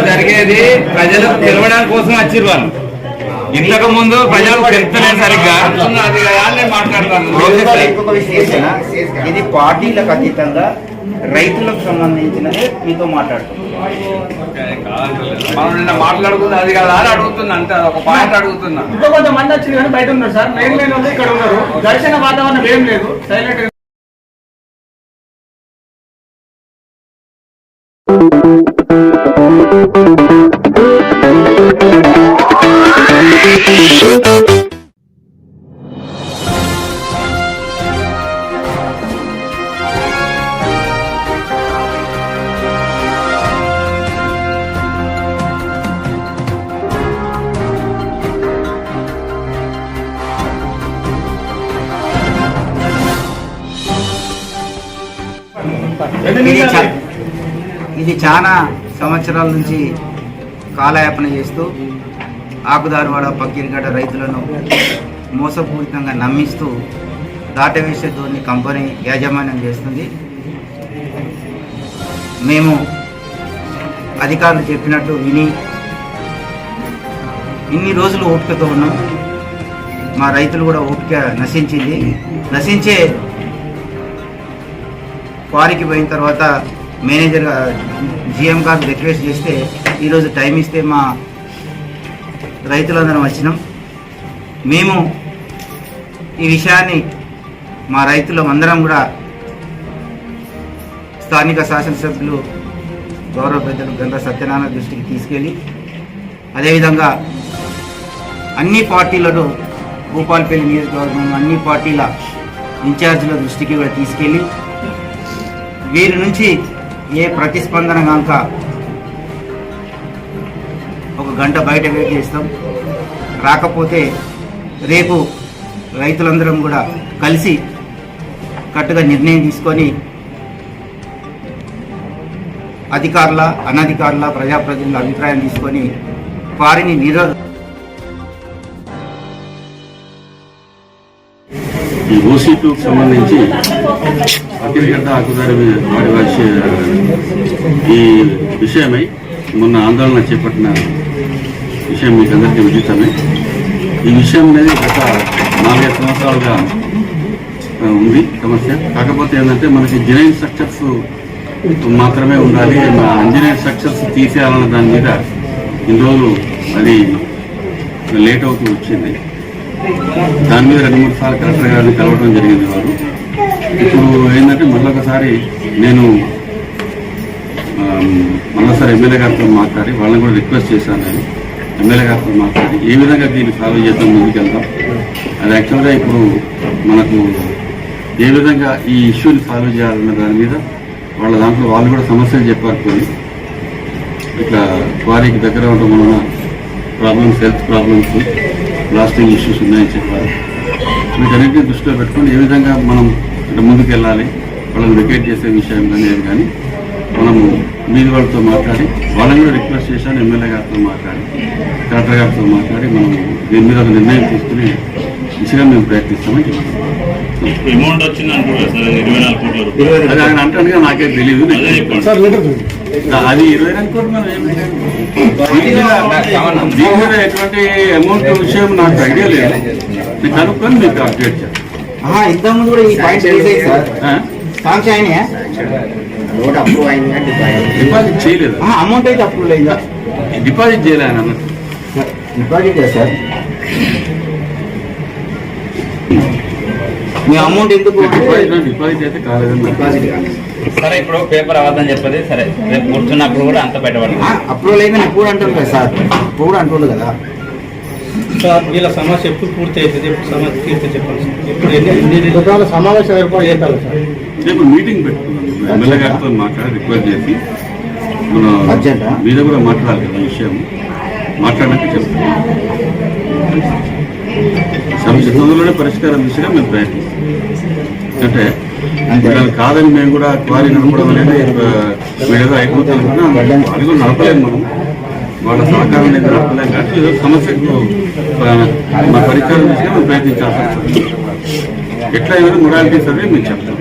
జరిగేది ప్రజలు తెలవడానికి కోసం వచ్చిర్రు వాళ్ళు. ఇంతకు ముందు ప్రజలకు తెలుస్తలేదు సరిగ్గా మాట్లాడుతాను. ఇది పార్టీలకు అతీతంగా రైతులకు సంబంధించినది మీతో మాట్లాడుతున్నాం. మనం నిన్న మాట్లాడుకుంది అది కదా అని అడుగుతున్నా, అంతే ఒక పాయింట్ అడుగుతున్నా. ఇంకా కొంతమంది వచ్చింది కానీ బయట ఉన్నారు సార్, మెయిన్ లైన్ ఉంది, ఇక్కడ ఉన్నారు. ఘర్షణ వాతావరణం ఏం లేదు, సైలెంట్. ఇది చాలా సంవత్సరాల నుంచి కాలయాపన చేస్తూ ఆకుదారువాడ పక్కిరిగడ్డ రైతులను మోసపూరితంగా నమ్మిస్తూ దాటవేసే ధోరణి కంపెనీ యాజమాన్యం చేస్తుంది. మేము అధికారులు చెప్పినట్టు విని ఇన్ని రోజులు ఓపికతో ఉన్నాం. మా రైతులు కూడా ఓపిక నశించే క్వారీకి పోయిన తర్వాత మేనేజర్ జిఎం గారు రిక్వెస్ట్ చేస్తే ఈరోజు టైం ఇస్తే మా రైతులందరం వచ్చినాం. మేము ఈ విషయాన్ని మా రైతులు అందరం కూడా స్థానిక శాసనసభ్యులు గౌరవ పెద్దలు గండ్ర సత్యనారాయణ దృష్టికి తీసుకెళ్ళి, అదేవిధంగా అన్ని పార్టీలను భూపాలపల్లి నియోజకవర్గం అన్ని పార్టీల ఇన్ఛార్జీల దృష్టికి కూడా తీసుకెళ్ళి వీరి నుంచి ఏ ప్రతిస్పందన కాక ఒక గంట బయట వెయిట్ చేస్తాం. రాకపోతే రేపు రైతులందరం కూడా కలిసి కట్టుగా నిర్ణయం తీసుకొని అధికారుల అనధికారుల ప్రజాప్రతినిధుల అభిప్రాయం తీసుకొని వారిని ఈ ఓసీ2కు సంబంధించి పక్కిరిగడ్డ ఆకుదారి వాడి ఈ విషయమై మొన్న ఆందోళన చేపట్టిన విషయం మీకు అందరికీ విదితమే. ఈ విషయం అనేది గత 4-5 సంవత్సరాలుగా ఉంది సమస్య. కాకపోతే ఏంటంటే మనకి జెన్యూన్ స్ట్రక్చర్స్ మాత్రమే ఉండాలి, ఇంజనీర్ స్ట్రక్చర్స్ తీసేయాలన్న దాని మీద ఇన్ని రోజులు అది లేట్ అవుతూ వచ్చింది. దాని మీద 2-3 సార్లు కలెక్టర్ గారిని కలవడం జరిగింది. వారు ఇప్పుడు ఏంటంటే మళ్ళొకసారి నేను మళ్ళీసారి ఎమ్మెల్యే గారితో మాట్లాడి వాళ్ళని కూడా రిక్వెస్ట్ చేశాను. నేను ఎమ్మెల్యే గారితో మాట్లాడి ఏ విధంగా దీన్ని సాల్వ్ చేద్దాం, ముందుకెళ్తాం. అది యాక్చువల్గా ఇప్పుడు మనకు ఏ విధంగా ఈ ఇష్యూని సాల్వ్ చేయాలన్న దాని మీద వాళ్ళ దాంట్లో వాళ్ళు కూడా సమస్యలు చెప్పారు. కొన్ని ఇట్లా వారికి దగ్గర ఉండడం వలన problems, health problems, blasting issues ఉన్నాయని చెప్పారు. వీటన్నింటినీ దృష్టిలో పెట్టుకుని ఏ విధంగా మనం ఇట్లా ముందుకు వెళ్ళాలి, వాళ్ళని వెకేట్ చేసే విషయం కానీ ఏది కానీ మనము మీది వాళ్ళతో మాట్లాడి వాళ్ళని కూడా రిక్వెస్ట్ చేశాను. ఎమ్మెల్యే గారితో మాట్లాడి కలెక్టర్ గారితో మాట్లాడి మనం దీని మీద ఒక నిర్ణయం తీసుకుని దిశగా మేము ప్రయత్నిస్తామని చెప్తాం. అది ఆయన అంటాడుగా నాకే తెలియదు. అది 22 కోట్లు మనం దీని మీద ఎటువంటి అమౌంట్ విషయం నాకు ఐడియా లేదు. నేను కనుక్కొని మీకు అప్డేట్ చేస్తాను. ఇంతకుముందు కూడా ఈ పాయింట్ డిపాజిట్ చేయలేదు. అమౌంట్ అయితే అప్రూవ్ అయిందా? డిపాజిట్ చేయలే ఆయన అన్నట్టు. డిపాజిట్ సార్, మీ అమౌంట్ ఎందుకు డిపాజిట్ అయితే కాలేదండి. డిపాజిట్ కాలేదు సరే. ఇప్పుడు పేపర్ అవ్వదని చెప్పేది సరే, రేపు కూర్చున్నప్పుడు కూడా అంత బయటపడదు. అప్రూవల్ అయిందని ఎప్పుడు అంటారు కదా సార్, ఇప్పుడు కూడా అంటుండు కదా సార్. వీళ్ళ సమస్య ఎప్పుడు పూర్తి అవుతుంది, ఎప్పుడు సమస్య తీర్పు చెప్పాలి సార్. ఎప్పుడు ఎన్ని సమావేశం ఏర్పాటు చేయాలి సార్. రేపు మీటింగ్ పెట్టుకున్నాం, ఎమ్మెల్యే గారితో మాట్లాడి రిక్వెస్ట్ చేసి మన మీద కూడా మాట్లాడాలి కదా విషయం. మాట్లాడాక చెప్తాం. సమస్య తొందరలోనే పరిష్కారం దిశగా మేము ప్రయత్నిస్తాం. అంటే కాదని మేము కూడా క్వారీ నడపడం అనేది వీడేదో అయిపోతుంది అనుకున్నా. అది కూడా నడపలేము మనం. వాళ్ళ సహకారం అనేది దొరకలేదు కాబట్టి ఏదో సమస్యకు మా పరిష్కారం తీసుకుని మేము ప్రయత్నించాల్సి వస్తుంది. ఎట్లా ఏమైనా మొరాలిటీ సర్వే మేము చెప్తాం.